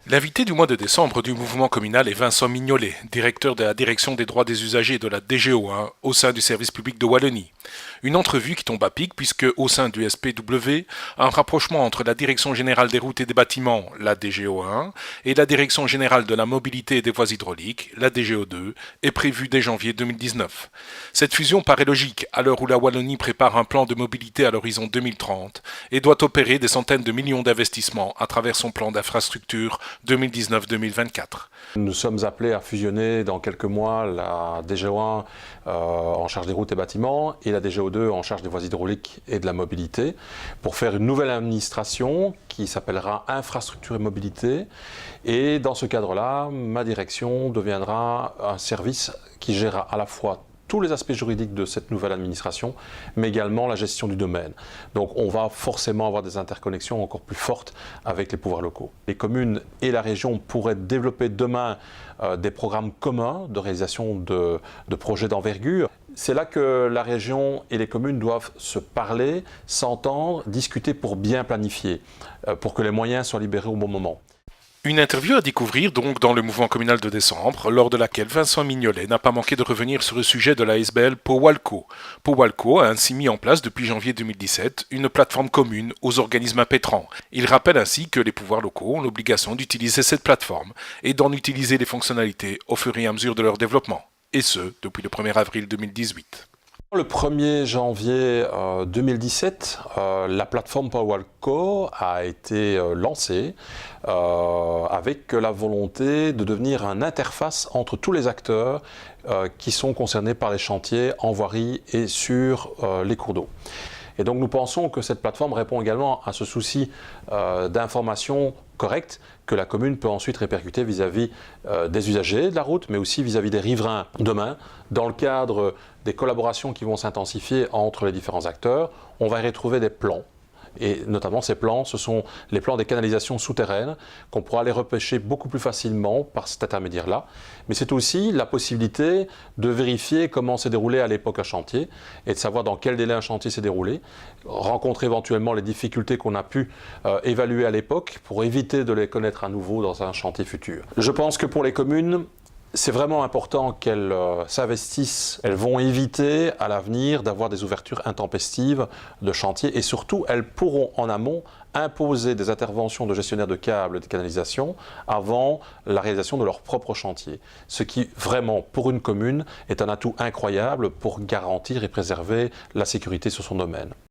L'invité du mois de décembre du mouvement communal est Vincent Mignolet, directeur de la direction des droits des usagers de la DGO1 au sein du service public de Wallonie. Une entrevue qui tombe à pic puisque au sein du SPW, un rapprochement entre la direction générale des routes et des bâtiments, la DGO1, et la direction générale de la mobilité et des voies hydrauliques, la DGO2, est prévu dès janvier 2019. Cette fusion paraît logique à l'heure où la Wallonie prépare un plan de mobilité à l'horizon 2030 et doit opérer des centaines de millions d'investissements à travers son plan d'infrastructure 2019-2024. Nous sommes appelés à fusionner dans quelques mois la DGO1 en charge des routes et bâtiments et la DGO2 en charge des voies hydrauliques et de la mobilité pour faire une nouvelle administration qui s'appellera Infrastructure et Mobilité. Et dans ce cadre-là, ma direction deviendra un service qui gérera à la fois tous les aspects juridiques de cette nouvelle administration, mais également la gestion du domaine. Donc on va forcément avoir des interconnexions encore plus fortes avec les pouvoirs locaux. Les communes et la région pourraient développer demain des programmes communs de réalisation de projets d'envergure. C'est là que la région et les communes doivent se parler, s'entendre, discuter pour bien planifier, pour que les moyens soient libérés au bon moment. Une interview à découvrir donc dans le mouvement communal de décembre, lors de laquelle Vincent Mignolet n'a pas manqué de revenir sur le sujet de la SBL Powalco. Powalco a ainsi mis en place depuis janvier 2017 une plateforme commune aux organismes impétrants. Il rappelle ainsi que les pouvoirs locaux ont l'obligation d'utiliser cette plateforme et d'en utiliser les fonctionnalités au fur et à mesure de leur développement, et ce depuis le 1er avril 2018. Le 1er janvier 2017, la plateforme Powalco a été lancée avec la volonté de devenir une interface entre tous les acteurs qui sont concernés par les chantiers en voirie et sur les cours d'eau. Et donc nous pensons que cette plateforme répond également à ce souci d'information correcte que la commune peut ensuite répercuter vis-à-vis des usagers de la route, mais aussi vis-à-vis des riverains demain. Dans le cadre des collaborations qui vont s'intensifier entre les différents acteurs, on va y retrouver des plans. Et notamment ces plans, ce sont les plans des canalisations souterraines qu'on pourra aller repêcher beaucoup plus facilement par cet intermédiaire-là. Mais c'est aussi la possibilité de vérifier comment s'est déroulé à l'époque un chantier et de savoir dans quel délai un chantier s'est déroulé, rencontrer éventuellement les difficultés qu'on a pu évaluer à l'époque pour éviter de les connaître à nouveau dans un chantier futur. Je pense que pour les communes, c'est vraiment important qu'elles s'investissent. Elles vont éviter à l'avenir d'avoir des ouvertures intempestives de chantier et surtout, elles pourront en amont imposer des interventions de gestionnaires de câbles et de canalisation avant la réalisation de leur propre chantier. Ce qui, vraiment, pour une commune, est un atout incroyable pour garantir et préserver la sécurité sur son domaine.